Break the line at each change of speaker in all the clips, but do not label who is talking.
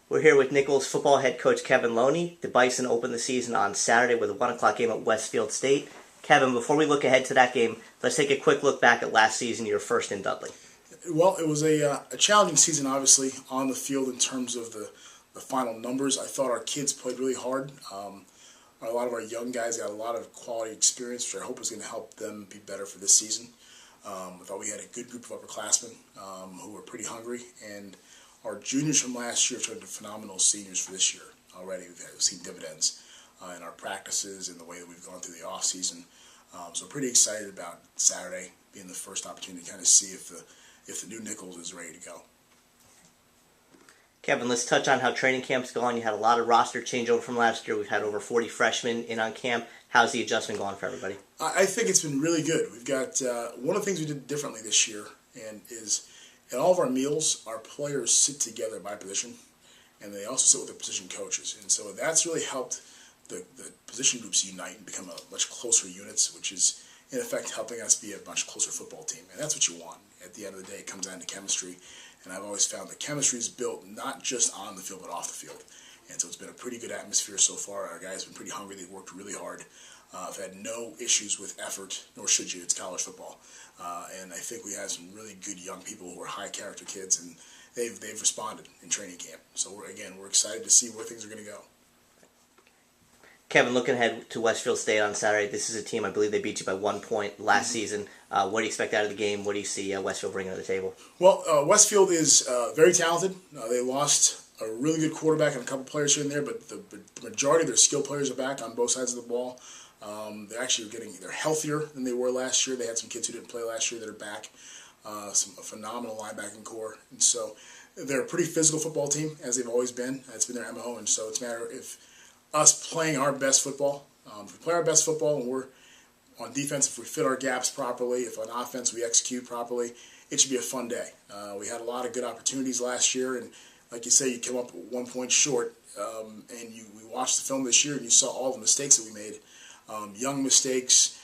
We're here with Nichols football head coach Kevin Loney. The Bison opened the season on Saturday with a 1 o'clock game at Westfield State. Kevin, before we look ahead to that game, let's take a quick look back at last season, your first in Dudley.
Well, it was a challenging season, obviously, on the field in terms of the final numbers. I thought our kids played really hard. A lot of our young guys got a lot of quality experience, which I hope is going to help them be better for this season. I thought we had a good group of upperclassmen who were pretty hungry, and our juniors from last year turned into phenomenal seniors for this year already. We've seen dividends in our practices and the way that we've gone through the off season. So I'm pretty excited about Saturday being the first opportunity to kind of see if the new Nichols is ready to go.
Kevin, let's touch on how training camp's gone. You had a lot of roster changeover from last year. We've had over 40 freshmen in on camp. How's the adjustment going for everybody?
I think it's been really good. We've got one of the things we did differently this year, and is at all of our meals, our players sit together by position, and they also sit with their position coaches. And so that's really helped the position groups unite and become a much closer units, which is in effect helping us be a much closer football team. And that's what you want. At the end of the day, it comes down to chemistry. And I've always found that chemistry is built not just on the field, but off the field. And so it's been a pretty good atmosphere so far. Our guys have been pretty hungry. They've worked really hard. I've had no issues with effort, nor should you. It's college football. And I think we have some really good young people who are high-character kids, and they've responded in training camp. So, we're excited to see where things are going to go.
Kevin, looking ahead to Westfield State on Saturday, this is a team, I believe they beat you by 1 point last season. What do you expect out of the game? What do you see Westfield bringing to the table?
Well, Westfield is very talented. They lost a really good quarterback and a couple players here and there, but the majority of their skill players are back on both sides of the ball. They're healthier than they were last year. They had some kids who didn't play last year that are back. A phenomenal linebacking core. And so they're a pretty physical football team, as they've always been. That's been their MO. And so it's a matter of us playing our best football. If we play our best football and we're on defense, if we fit our gaps properly, if on offense we execute properly, it should be a fun day. We had a lot of good opportunities last year, and like you say, you came up 1 point short, and we watched the film this year and you saw all the mistakes that we made. Young mistakes,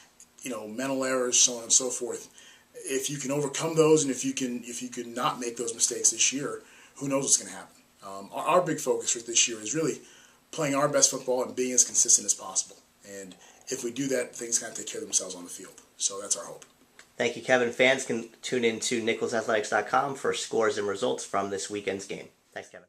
mental errors, so on and so forth. If you can overcome those, and if you can not make those mistakes this year, who knows what's going to happen. Our big focus for this year is really playing our best football and being as consistent as possible. And if we do that, things kind of take care of themselves on the field. So that's our hope.
Thank you, Kevin. Fans can tune in to NicholsAthletics.com for scores and results from this weekend's game. Thanks, Kevin.